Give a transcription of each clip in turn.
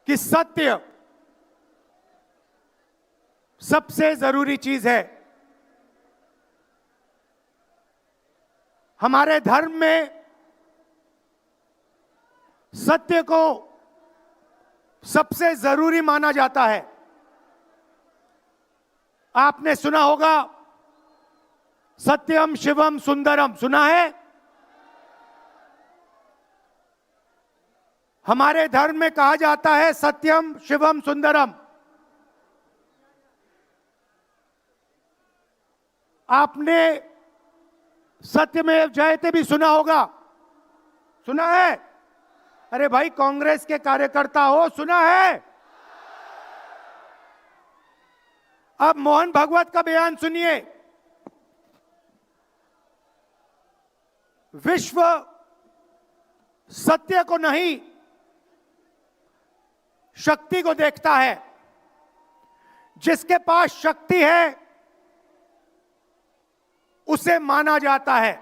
कि सत्य सबसे जरूरी चीज है। हमारे धर्म में सत्य को सबसे जरूरी माना जाता है। आपने सुना होगा सत्यम शिवम सुंदरम, सुना है? हमारे धर्म में कहा जाता है सत्यम शिवम सुंदरम। आपने सत्यमेव जयते भी सुना होगा, सुना है? अरे भाई, कांग्रेस के कार्यकर्ता हो, सुना है? अब मोहन भागवत का बयान सुनिए। विश्व सत्य को नहीं, शक्ति को देखता है। जिसके पास शक्ति है उसे माना जाता है।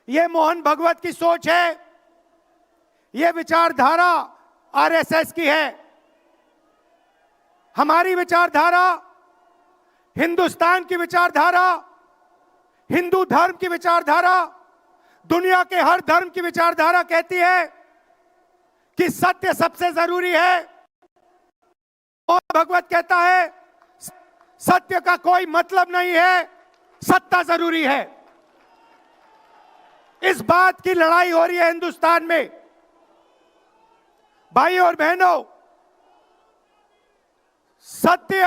यह मोहन भागवत की सोच है, यह विचारधारा आरएसएस की है। हमारी विचारधारा, हिंदुस्तान की विचारधारा, हिंदू धर्म की विचारधारा, दुनिया के हर धर्म की विचारधारा कहती है कि सत्य सबसे जरूरी है। मोहन भागवत कहता है सत्य का कोई मतलब नहीं है, सत्ता जरूरी है। इस बात की लड़ाई हो रही है हिंदुस्तान में। भाइयों और बहनों, सत्य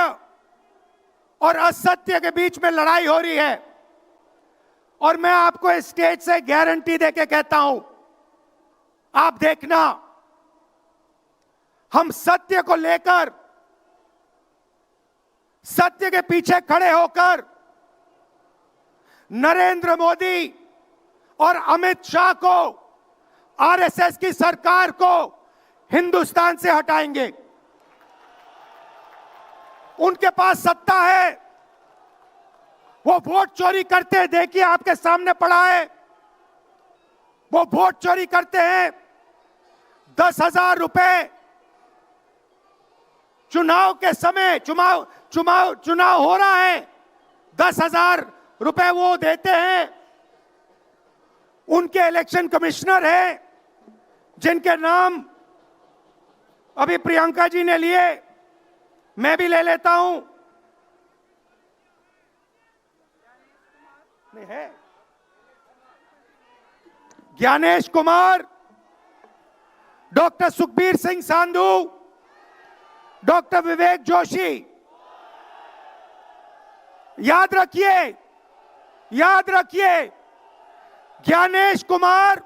और असत्य के बीच में लड़ाई हो रही है। और मैं आपको इस स्टेज से गारंटी देके कहता हूं, आप देखना, हम सत्य को लेकर, सत्य के पीछे खड़े होकर नरेंद्र मोदी और अमित शाह को, आरएसएस की सरकार को हिंदुस्तान से हटाएंगे। उनके पास सत्ता है, वो वोट चोरी करते हैं, देखिए आपके सामने पड़ा है। वो वोट चोरी करते हैं। 10,000 रुपए चुनाव के समय, चुनाव हो रहा है, 10,000 रुपए वो देते हैं। उनके इलेक्शन कमिश्नर हैं जिनके नाम अभी प्रियंका जी ने लिए, मैं भी ले लेता हूं। नहीं है? Gyanesh Kumar, doctor Sukhbir Singh Sandhu, doctor Vivek Joshi. याद रखिए, याद रखिए, ज्ञानेश कुमार,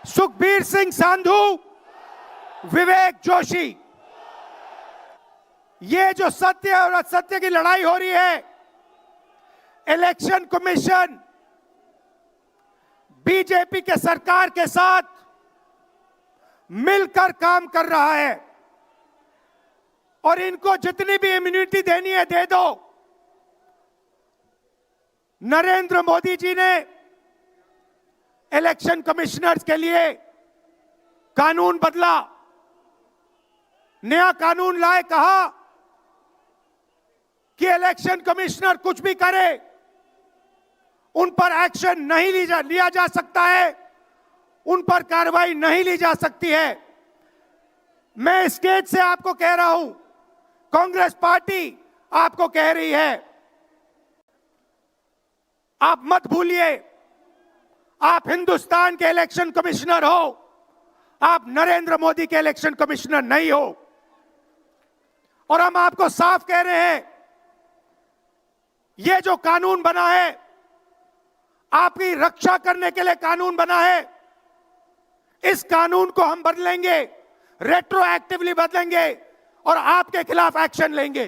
सुखबीर सिंह सांधू, विवेक जोशी। ये जो सत्य और असत्य की लड़ाई हो रही है, इलेक्शन कमीशन बीजेपी के सरकार के साथ मिलकर काम कर रहा है। और इनको जितनी भी इम्यूनिटी देनी है दे दो। नरेंद्र मोदी जी ने इलेक्शन कमिश्नर्स के लिए कानून बदला, नया कानून लाए, कहा कि इलेक्शन कमिश्नर कुछ भी करे, उन पर एक्शन नहीं लिया जा सकता है, उन पर कार्रवाई नहीं ली जा सकती है। मैं स्टेज से आपको कह रहा हूं, कांग्रेस पार्टी आपको कह रही है, आप मत भूलिए, आप हिंदुस्तान के इलेक्शन कमिश्नर हो, आप नरेंद्र मोदी के इलेक्शन कमिश्नर नहीं हो। और हम आपको साफ कह रहे हैं, यह जो कानून बना है, आपकी रक्षा करने के लिए कानून बना है। इस कानून को हम बदलेंगे, रेट्रोएक्टिवली बदलेंगे और आपके खिलाफ एक्शन लेंगे।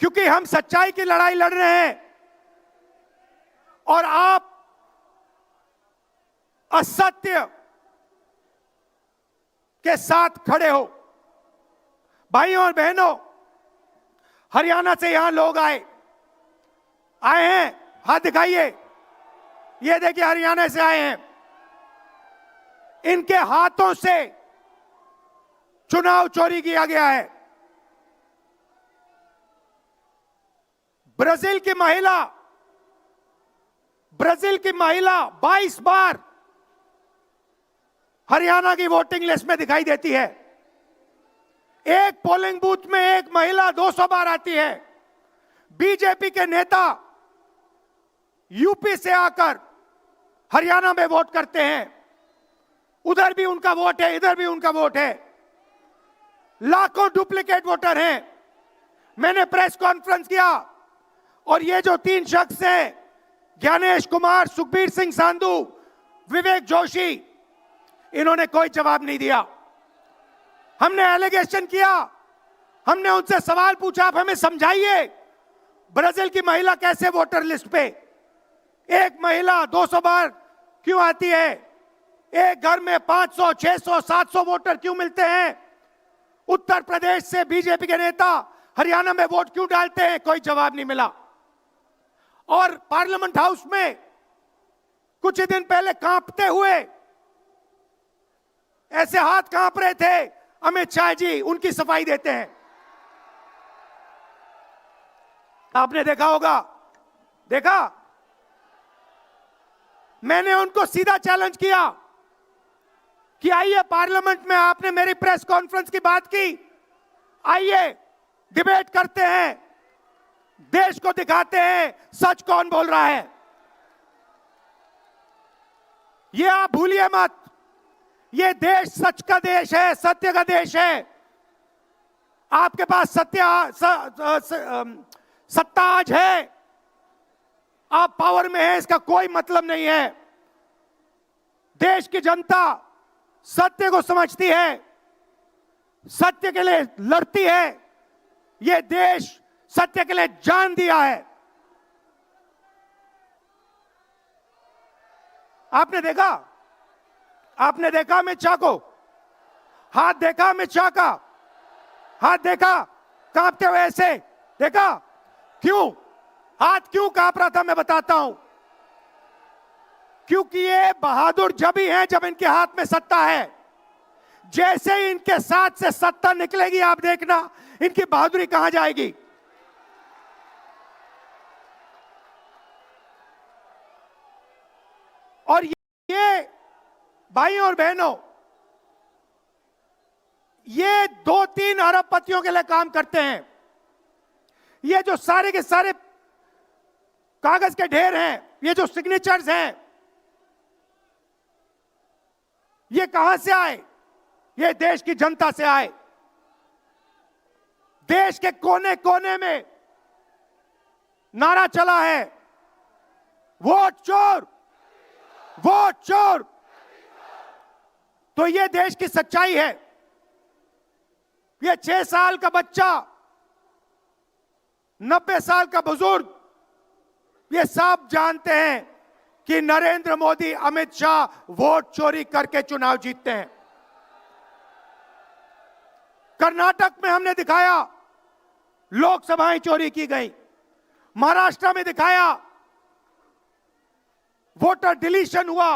क्योंकि हम सच्चाई की लड़ाई लड़ रहे हैं और आप असत्य के साथ खड़े हो। भाइयों और बहनों, हरियाणा से यहां लोग आए हैं, हाथ दिखाइए। ये देखिए, हरियाणा से आए हैं। इनके हाथों से चुनाव चोरी किया गया है। ब्राजील की महिला 22 बार हरियाणा की वोटिंग लिस्ट में दिखाई देती है। एक पोलिंग बूथ में एक महिला 200 बार आती है। बीजेपी के नेता यूपी से आकर हरियाणा में वोट करते हैं। उधर भी उनका वोट है, इधर भी उनका वोट है। लाखों डुप्लीकेट वोटर हैं। मैंने प्रेस कॉन्फ्रेंस किया और ये जो 3 शख्स हैं, ज्ञानेश कुमार, सुखबीर सिंह सांधू, विवेक जोशी, इन्होंने कोई जवाब नहीं दिया। हमने एलिगेशन किया, हमने उनसे सवाल पूछा, आप हमें समझाइए ब्राजील की महिला कैसे वोटर लिस्ट पे, एक महिला 200 बार क्यों आती है? एक घर में 500, 600, 700 वोटर क्यों मिलते हैं? उत्तर प्रदेश से बीजेपी के नेता हरियाणा में वोट क्यों डालते हैं? कोई जवाब नहीं मिला। और पार्लियामेंट हाउस में कुछ ही दिन पहले कांपते हुए, ऐसे हाथ कांप रहे थे, अमित शाह जी उनकी सफाई देते हैं। आपने देखा होगा, देखा? मैंने उनको सीधा चैलेंज किया कि आइए पार्लियामेंट में, आपने मेरी प्रेस कॉन्फ्रेंस की बात की, आइए डिबेट करते हैं, देश को दिखाते हैं सच कौन बोल रहा है। ये आप भूलिए मत, ये देश सच का देश है, सत्य का देश है। आपके पास सत्ता आज है, आप पावर में हैं, इसका कोई मतलब नहीं है। देश की जनता सत्य को समझती है, सत्य के लिए लड़ती है। यह देश सत्य के लिए जान दिया है। आपने देखा अमित शाह को, हाथ देखा अमित शाह का, हाथ देखा कांपते हुए ऐसे देखा? क्यों हाथ क्यों कांप रहा था? मैं बताता हूं। क्योंकि ये बहादुर जब ही हैं जब इनके हाथ में सत्ता है। जैसे ही इनके साथ से सत्ता निकलेगी, आप देखना इनकी बहादुरी कहां जाएगी। और ये भाइयों और बहनों, ये 2-3 अरबपतियों के लिए काम करते हैं। ये जो सारे के सारे कागज के ढेर हैं, ये जो सिग्नेचर्स हैं, ये कहां से आए? ये देश की जनता से आए। देश के कोने कोने में नारा चला है, वोट चोर, वोट चोर। तो ये देश की सच्चाई है। ये 6 साल का बच्चा, 90 साल का बुजुर्ग, ये सब जानते हैं कि नरेंद्र मोदी, अमित शाह वोट चोरी करके चुनाव जीतते हैं। कर्नाटक में हमने दिखाया लोकसभाएं चोरी की गई। महाराष्ट्र में दिखाया वोटर डिलीशन हुआ,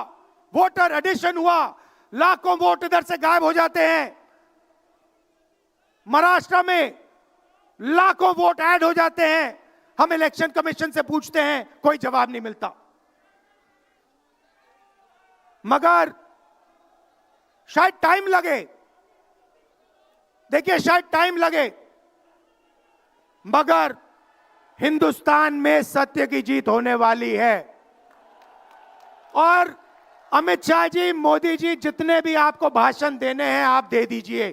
वोटर एडिशन हुआ, लाखों वोट इधर से गायब हो जाते हैं। महाराष्ट्र में लाखों वोट ऐड हो जाते हैं। हम इलेक्शन कमीशन से पूछते हैं, कोई जवाब नहीं मिलता। मगर शायद टाइम लगे, देखिए शायद टाइम लगे, मगर हिंदुस्तान में सत्य की जीत होने वाली है। और अमित शाह जी, मोदी जी, जितने भी आपको भाषण देने हैं आप दे दीजिए।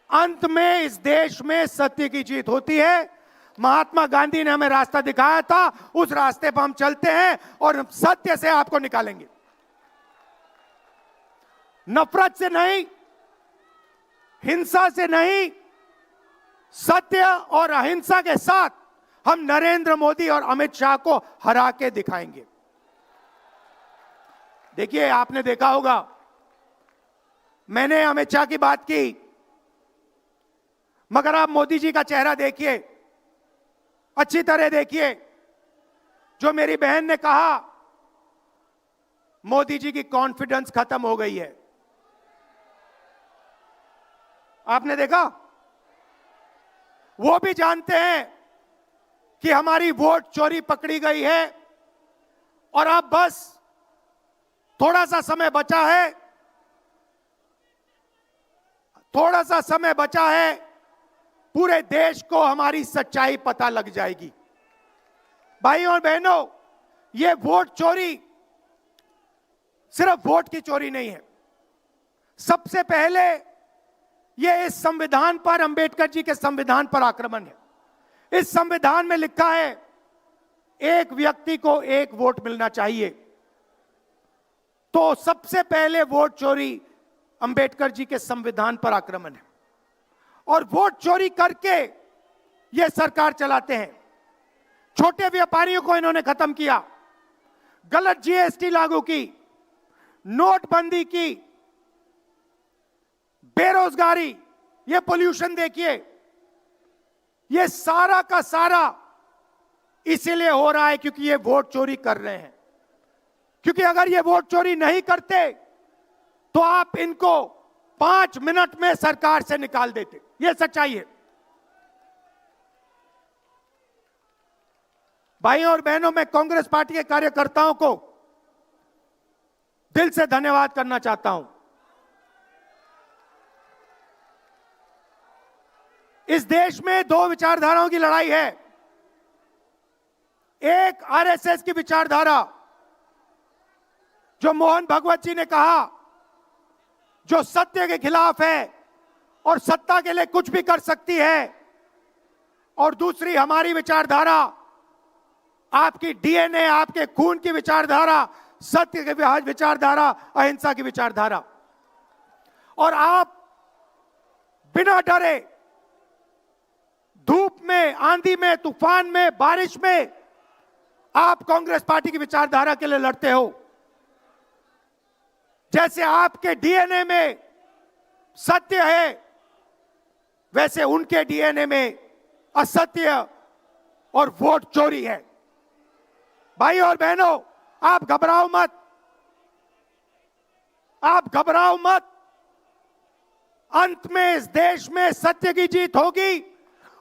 अंत में इस देश में सत्य की जीत होती है। महात्मा गांधी ने हमें रास्ता दिखाया था, उस रास्ते पर हम चलते हैं और सत्य से आपको निकालेंगे। नफरत से नहीं, हिंसा से नहीं, सत्य और अहिंसा के साथ हम नरेंद्र मोदी और अमित शाह को हरा के दिखाएंगे। देखिए, आपने देखा होगा, मैंने अमित शाह की बात की, मगर आप मोदी जी का चेहरा देखिए, अच्छी तरह देखिए। जो मेरी बहन ने कहा मोदी जी की कॉन्फिडेंस खत्म हो गई है। आपने देखा, वो भी जानते हैं कि हमारी वोट चोरी पकड़ी गई है और अब बस थोड़ा सा समय बचा है, थोड़ा सा समय बचा है, पूरे देश को हमारी सच्चाई पता लग जाएगी। भाइयों और बहनों, ये वोट चोरी सिर्फ वोट की चोरी नहीं है। सबसे पहले ये इस संविधान पर, अंबेडकर जी के संविधान पर आक्रमण है। इस संविधान में लिखा है एक व्यक्ति को एक वोट मिलना चाहिए। तो सबसे पहले वोट चोरी अंबेडकर जी के संविधान पर आक्रमण है और वोट चोरी करके ये सरकार चलाते हैं। छोटे व्यापारियों को इन्होंने खत्म किया, गलत जीएसटी लागू की, नोटबंदी की, बेरोजगारी, ये पोल्यूशन देखिए, ये सारा का सारा इसीलिए हो रहा है क्योंकि ये वोट चोरी कर रहे हैं। क्योंकि अगर ये वोट चोरी नहीं करते तो आप इनको 5 मिनट में सरकार से निकाल देते। ये सच्चाई है। भाइयों और बहनों, मैं कांग्रेस पार्टी के कार्यकर्ताओं को दिल से धन्यवाद करना चाहता हूं। इस देश में दो विचारधाराओं की लड़ाई है। एक आरएसएस की विचारधारा, जो मोहन भगवत जी ने कहा, जो सत्य के खिलाफ है और सत्ता के लिए कुछ भी कर सकती है, और दूसरी हमारी विचारधारा, आपकी डीएनए, आपके खून की विचारधारा, सत्य की विचारधारा, अहिंसा की विचारधारा। और आप बिना डरे धूप में, आंधी में, तूफान में, बारिश में आप कांग्रेस पार्टी की विचारधारा के लिए लड़ते हो। जैसे आपके डीएनए में सत्य है, वैसे उनके डीएनए में असत्य और वोट चोरी है। भाइयों और बहनों, आप घबराओ मत, आप घबराओ मत। अंत में इस देश में सत्य की जीत होगी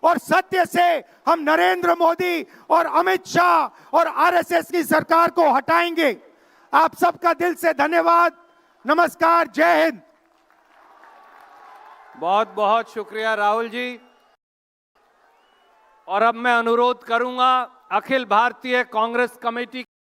और सत्य से हम नरेंद्र मोदी और अमित शाह और आरएसएस की सरकार को हटाएंगे। आप सबका दिल से धन्यवाद। नमस्कार, जय हिंद। बहुत बहुत शुक्रिया राहुल जी। और अब मैं अनुरोध करूंगा अखिल भारतीय कांग्रेस कमेटी